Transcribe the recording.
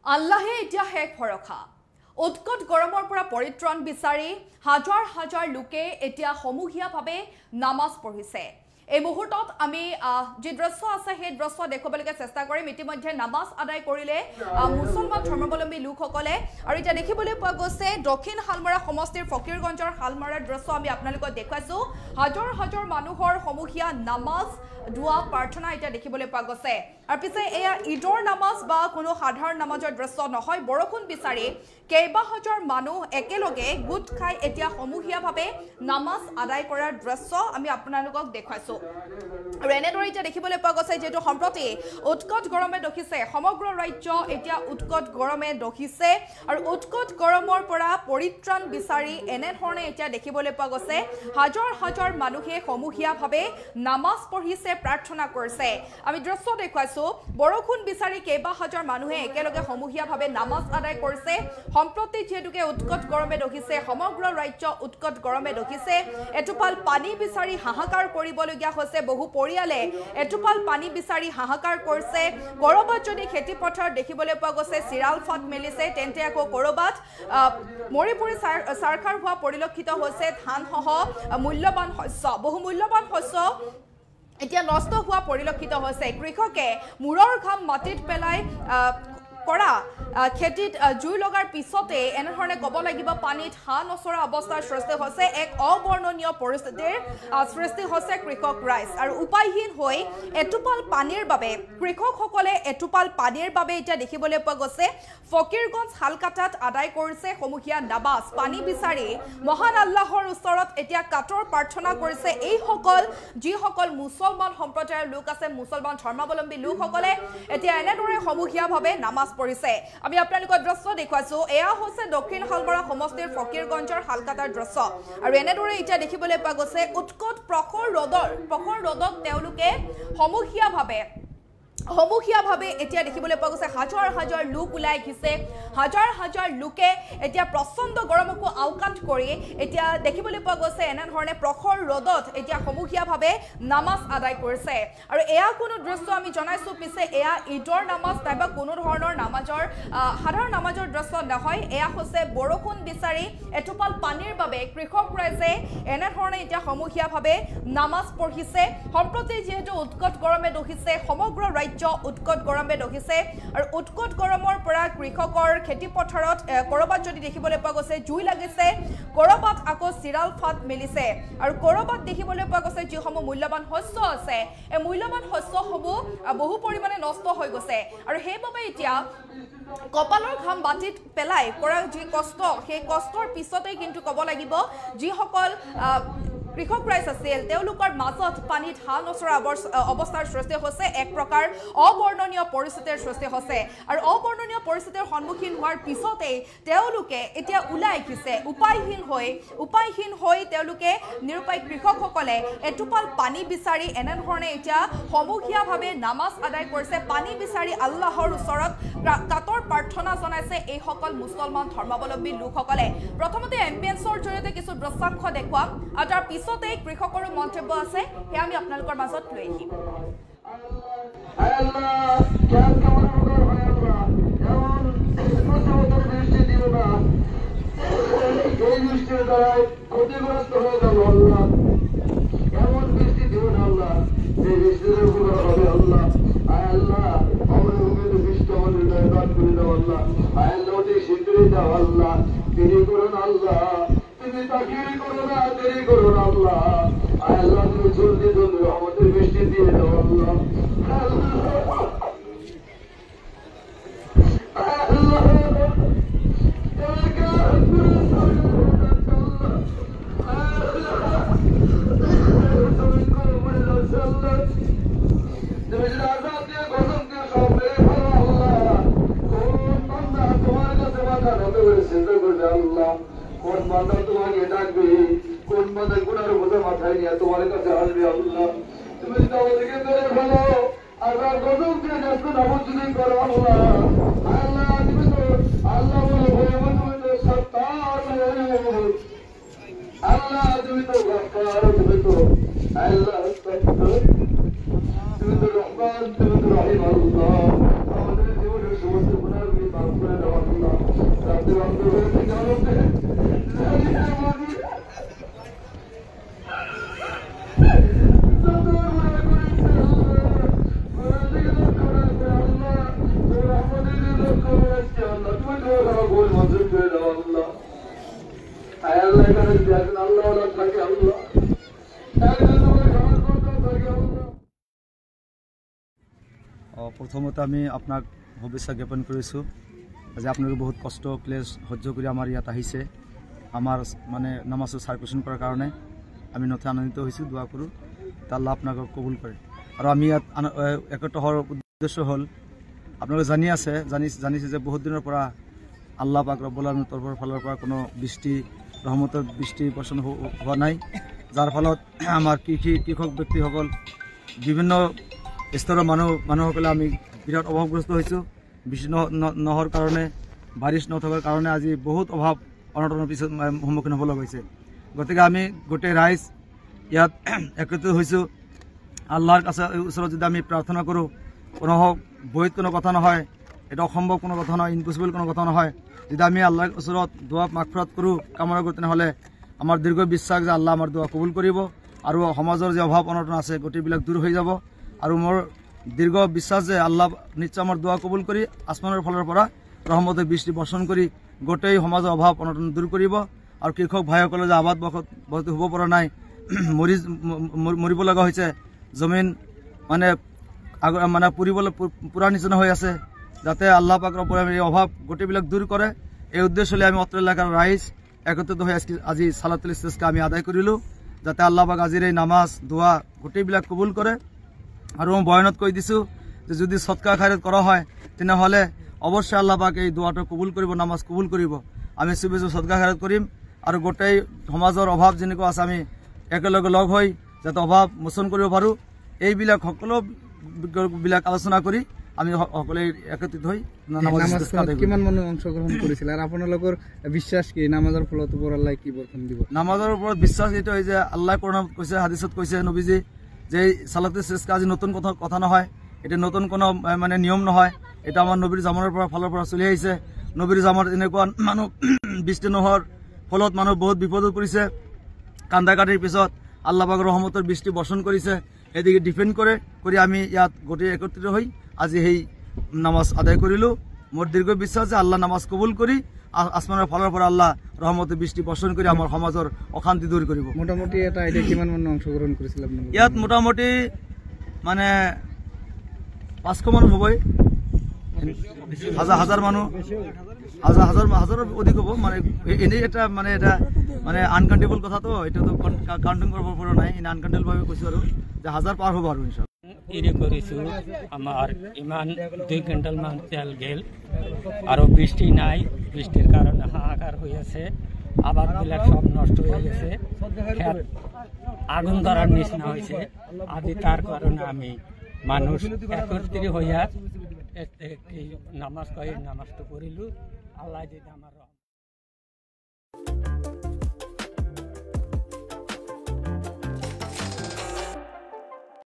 আল্লাহে এতিয়া শেষ ভৰসা উৎকট গৰমৰ পৰা পৰিত্ৰাণ বিচাৰি হাজাৰ হাজাৰ লোকে এতিয়া সমূহীয়াভাৱে নামাজ পঢ়িছে এই মুহূৰ্তত আমি যে দৃশ্য আছে সেই দৃশ্য দেখুৱাবলৈ চেষ্টা কৰিম ইতিমধ্যে নামাজ আদায় কৰিলে মুছলমান ধৰ্মাৱলম্বী লোকসকলে আৰু এতিয়া দেখিবলৈ পোৱা গৈছে দক্ষিণ হালমাৰা সমষ্টিৰ ফকিৰগঞ্জৰ হালমাৰাৰ দৃশ্য আমি আপোনালোকক দেখুৱাইছো হাজাৰ হাজাৰ মানুহৰ সমূহীয়া নামাজ দোৱা প্ৰাৰ্থনা এতিয়া দেখিবলৈ পোৱা গৈছে আৰু পিছে এয়া ঈদৰ নামাজ বা কোনো সাধাৰণ নামাজৰ দৃশ্য নহয় বৰষুণ বিচাৰি কেইবা হাজাৰ মানুহ একেলগে গোট খাই এতিয়া সমূহীয়াভাৱে নামাজ আদায় কৰাৰ দৃশ্য আমি আপোনালোকক দেখুৱাইছো আৰু এনেদৰে এতিয়া দেখিবলৈ পোৱা গৈছে যেটো সম্প্ৰতি উৎকট গৰমে দহিছে সমগ্ৰ ৰাজ্য এতিয়া উৎকট গৰমে দহিছে আৰু উৎকট গৰমৰ পৰা পৰিত্ৰাণ বিচাৰি এনেধৰণে এতিয়া দেখিবলৈ পোৱা গৈছে হাজাৰ হাজাৰ মানুহে সমূহীয়াভাৱে নামাজ পঢ়িছে প্ৰাৰ্থনা কৰিছে আমি দৃশ্য দেখুৱাইছো বৰষুণ বিচাৰি কেইবা হাজাৰ মানুহে একেলগে সমূহীয়াভাৱে নামাজ আদায় কৰিছে সম্প্ৰতি যেহেতুকে উৎকট গৰমে দহিছে সমগ্ৰ ৰাজ্য উৎকট গৰমে দহিছে এটোপাল পানী বিচাৰি হাহাকাৰ কৰিবলগীয়া হৈছে বহু পৰিয়ালে এটোপাল পানী বিচাৰি হাহাকাৰ কৰিছে কৰবাত যদি খেতি পথাৰ দেখিবলৈ পোৱা গৈছে চিৰাল ফাট মেলিছে তেন্তে আকৌ কৰবাত মৰিপুৰি সাৰখাৰ হোৱা পৰিলক্ষিত হৈছে ধানসহ মূল্যৱান শস্য বহু মূল্যৱান শস্য এতিয়া নষ্ট হোৱা পৰিলক্ষিত হৈছে কৃষকে মূৰৰ ঘাম মাটিত পেলাই কৰা খেতিত জুই লগাৰ পিছতে এনেধৰণে ক'ব লাগিব পানীত হাঁহ নচৰা অৱস্থাৰ সৃষ্টি হৈছে এক অবৰ্ণনীয় পৰিস্থিতিৰ সৃষ্টি হৈছে কৃষক ৰাইজ আৰু উপায়হীন হৈ এটোপাল পানীৰ বাবে কৃষকসকলে এটোপাল পানীৰ বাবে এতিয়া দেখিবলৈ পোৱা গৈছে ফকিৰগঞ্জ হালকাটাত আদায় কৰিছে সমূহীয়া নামাজ পানী বিচাৰি মহান আল্লাহৰ ওচৰত এতিয়া কাতৰ প্ৰাৰ্থনা কৰিছে এইসকল যিসকল মুছলমান সম্প্ৰদায়ৰ লোক আছে মুছলমান ধৰ্মাৱলম্বী লোকসকলে এতিয়া এনেদৰে সমূহীয়াভাৱে নামাজ পঢ়িছে আমি আপোনালোকৰ দৃশ্য দেখুৱাইছো এয়া হৈছে দক্ষিণ হালমাৰা সমষ্টিৰ ফকিৰগঞ্জৰ হালকাটাৰ দৃশ্য আৰু এনেদৰে এতিয়া দেখিবলৈ পোৱা গৈছে উৎকট প্ৰখৰ ৰ'দত তেওঁলোকে সমূহীয়াভাৱে এতিয়া দেখিবলৈ পোৱা গৈছে হাজাৰ হাজাৰ লোক ওলাই আহিছে হাজাৰ হাজাৰ লোকে এতিয়া প্ৰচণ্ড গৰমকো আওকাণ কৰি এতিয়া দেখিবলৈ পোৱা গৈছে এনেধৰণে প্ৰখৰ ৰ'দত এতিয়া সমূহীয়াভাৱে নামাজ আদায় কৰিছে আৰু এয়া কোনো দৃশ্য আমি জনাইছো পিছে এয়া ঈদৰ নামাজ নাইবা কোনো ধৰণৰ নামাজৰ সাধাৰণ নামাজৰ দৃশ্য নহয় এয়া হৈছে বৰষুণ বিচাৰি এটোপাল পানীৰ বাবে কৃষক ৰাইজে এনেধৰণে এতিয়া সমূহীয়াভাৱে নামাজ পঢ়িছে সম্প্ৰতি যিহেতু উৎকট গৰমে দহিছে সমগ্ৰ উৎকট গৰমে দহিছে আৰু উৎকট গৰমৰ পৰা কৃষকৰ খেতি পথাৰত কৰবাত যদি দেখিবলৈ পোৱা গৈছে জুই লাগিছে কৰবাত আকৌ চিৰাল ফাট মেলিছে আৰু কৰবাত দেখিবলৈ পোৱা গৈছে যিসমূহ মূল্যৱান শস্য আছে এই মূল্যৱান শস্যসমূহ বহু পৰিমাণে নষ্ট হৈ গৈছে আৰু সেইবাবে এতিয়া কপালৰ ঘাম মাটিত পেলাই কৰা যি কষ্ট সেই কষ্টৰ পিছতে কিন্তু ক'ব লাগিব যিসকল কৃষক ৰাইজ আছিল তেওঁলোকৰ মাজত পানীত হাঁহ নচৰা অৱস্থাৰ সৃষ্টি হৈছে এক প্ৰকাৰ অবৰ্ণনীয় পৰিস্থিতিৰ সৃষ্টি হৈছে আৰু অবৰ্ণনীয় পৰিস্থিতিৰ সন্মুখীন হোৱাৰ পিছতেই তেওঁলোকে এতিয়া ওলাই আহিছে উপায়হীন হৈ তেওঁলোকে নিৰুপায় কৃষকসকলে এটোপাল পানী বিচাৰি এনেধৰণে এতিয়া সমূহীয়াভাৱে নামাজ আদায় কৰিছে পানী বিচাৰি আল্লাহৰ ওচৰত কাতৰ প্ৰাৰ্থনা জনাইছে এইসকল মুছলমান ধৰ্মাৱলম্বী লোকসকলে প্ৰথমতে এম্বিয়েন্সৰ জৰিয়তে কিছু দৃশ্যাংশ দেখুৱাম আৰু তাৰ পিছতে কৃষকৰ মন্তব্য আছে সেয়া আমি আপোনালোকৰ মাজত লৈ আহিম তুমি তাকিয়ে করো না দেরি করো না আল্লাহ আল্লাহ তুমি জলদি জলদি আমাদের বৃষ্টি দিয়ে দাও আল্লাহ তুমি যদি আজাদ দিয়ে গজম দিয়ে সব মেরে ভালো আল্লাহ কোন বান্দা তোমার কাছে মাথা নত করে চিন্তা করবে আল্লাহ কোন বান্দা তোমাকে ডাকবে কোন বান্দা গুনার বোঝা মাথায় নিয়ে তোমার কাছে আসবে আল্লাহ তুমি যদি আমাদেরকে ধরে ফেলো আল্লাহ গজব দিয়ে যাচ্ছ নামজুদি করো আল্লাহ আল্লাহ তুমি তো আল্লাহ বলে ভয়ব তুমি তো সত্তার আল্লাহ তুমি তো গফার তুমি তো আল্লাহ তুমি তো রহমান তুমি তো রহিম আল্লাহ আমাদের জীবনের সমস্ত গুনার প্ৰথমতে আমি আপোনাক শুভেচ্ছা জ্ঞাপন কৰিছোঁ। আজি আপোনালোকে বহুত কষ্ট ক্লেশ সহ্য কৰি আমাৰ ইয়াত আহিছে, আমাৰ মানে নামাজটো চাৰ্কুলেশ্যন কৰাৰ কাৰণে আমি নথৈ আনন্দিত হৈছোঁ। দোৱা কৰোঁ আল্লাহ আপোনালোকক কবুল কৰে। আৰু আমি ইয়াত একত্ৰ হোৱাৰ উদ্দেশ্য হ'ল, আপোনালোকে জানিছে যে বহুত দিনৰ পৰা আল্লাহ পাক ৰব্বুল আলামিনৰ তৰফৰ ফালৰ পৰা কোনো বৃষ্টি ৰহমতৰ বৃষ্টি বৰ্ষণ হোৱা নাই, যাৰ ফলত আমাৰ কৃষক ব্যক্তিসকল বিভিন্ন স্তৰৰ মানুহসকলে আমি বিৰাট অভাৱগ্ৰস্ত হৈছোঁ। বৃষ্টি নোহোৱাৰ কাৰণে, বাৰিচ নথকাৰ কাৰণে আজি বহুত অভাৱ অনটনৰ পিছত সন্মুখীন হ'ব লগা হৈছে। গতিকে আমি গোটেই ৰাইজ ইয়াত একত্ৰিত হৈছোঁ। আল্লাহৰ কাছে ওচৰত যদি আমি প্ৰাৰ্থনা কৰোঁ, কোনো বৈধ কোনো কথা নহয়, এটা অসম্ভৱ কোনো কথা নহয়, ইম্পচিবল কোনো কথা নহয়। যদি আমি আল্লাহৰ ওচৰত দোৱা মাগফিৰাত কৰোঁ, কামনা কৰোঁ, তেনেহ'লে আমাৰ দীৰ্ঘ বিশ্বাস যে আল্লাহ আমাৰ দোৱা কবুল কৰিব আৰু সমাজৰ যে অভাৱ অনটন আছে গোটেইবিলাক দূৰ হৈ যাব। আৰু মোৰ দীৰ্ঘ বিশ্বাস যে আল্লাহ নিশ্চয় আমাৰ দোৱা কবুল কৰি আসমানৰ ফালৰ পৰা ৰহমতৰ বৃষ্টি বৰ্ষণ কৰি গোটেই সমাজৰ অভাৱ অনটন দূৰ কৰিব। আৰু কৃষক ভাইসকলে যে আবাদ বসতি হ'ব পৰা নাই, মৰিব লগা হৈছে, জমিন মানে পুৰাৰ নিচিনা হৈ আছে, যাতে আল্লাহ পাক ৰব্বুল আলামিন এই অভাৱ গোটেইবিলাক দূৰ কৰে, এই উদ্দেশ্য লৈ আমি অত্ৰ এলাকাৰ ৰাইজ একত্ৰিত হৈ আজি সালাতুল ইস্তিস্কা আমি আদায় কৰিলোঁ, যাতে আল্লাহ পাক আজিৰ এই নামাজ দোৱা গোটেইবিলাক কবুল কৰে। আৰু মই বয়ানত কৈ দিছোঁ যে যদি সৎকাৰ খায়ৰাত কৰা হয় তেনেহ'লে অৱশ্যে আল্লাহ পাক এই দোৱাটো কবুল কৰিব, নামাজ কবুল কৰিব। আমি চবেই সৎকাৰ খায়ৰাত কৰিম আৰু গোটেই সমাজৰ অভাৱ যেনেকুৱা আছে আমি একেলগে লগ হৈ যাতে অভাৱ মোচন কৰিব পাৰোঁ, এইবিলাক সকলোবিলাক আলোচনা কৰি আমি সকলোৱে একত্ৰিত হৈ কিমান মানুহ অংশগ্ৰহণ কৰিছিল আৰু আপোনালোকৰ বিশ্বাস কি নামাজৰ ফলত ওপৰত আল্লাহ কি বৰষুণ দিব? নামাজৰ ওপৰত বিশ্বাস এইটো হয় যে আল্লাহ কোৰাণত কৈছে, হাদিছত কৈছে নবীজি যে সালাতুল ইস্তিস্কা আজি নতুন কথা নহয়, এটা নতুন কোনো মানে নিয়ম নহয়, এটা আমাৰ নবীৰ জামানৰ ফালৰ পৰা চলি আহিছে। নবীৰ জামানত এনেকুৱা মানুহ বৃষ্টি নোহোৱাৰ ফলত মানুহ বহুত বিপদত পৰিছে, কান্দাকাটিৰ পিছত আল্লাহ পাক ৰহমতৰ বৃষ্টি বৰ্ষণ কৰিছে। এদিকে ডিপেণ্ড কৰি আমি ইয়াত গোটেই একত্ৰিত হৈ আজি সেই নামাজ আদায় কৰিলোঁ। মোৰ দীৰ্ঘ বিশ্বাস যে আল্লাহ নামাজ কবুল কৰি আসমানৰ ফালৰ পৰা আল্লাহ ৰহমতৰ বৃষ্টি বৰ্ষণ কৰি আমাৰ সমাজৰ অশান্তি দূৰ কৰিব। মোটামুটি এটা আইডিয়া কিমান মানুহ অংশগ্ৰহণ কৰিছিল আপোনালোকে? ইয়াত মোটামুটি মানে 500 মানুহ হ'বই, হাজাৰ মানুহ, হাজাৰৰ অধিক হ'ব। মানে এনেই এটা আনকাউণ্টেবল কথাটো, এইটোতো কাউণ্টিং কৰিব পৰা নাই, এনে আনকাউণ্টেবলভাৱে কৈছোঁ আৰু যে 1000 পাৰ হ'ব আৰু ইনশাআল্লাহ। কৰিছোঁ আমাৰ ইমান 2 কুইণ্টেল মান তেল গেল আৰু বৃষ্টি নাই, বৃষ্টিৰ কাৰণে হাহাকাৰ হৈ আছে, আবাদবিলাক সব নষ্ট হৈ গৈছে, খেত আগুন ধরার নিচিনা হয়েছে। আজি তার কারণে আমি মানুষ একত্রিত হইয়া একটি নামাজ নামাজটা করিলু। আল্লাহ যদি আমার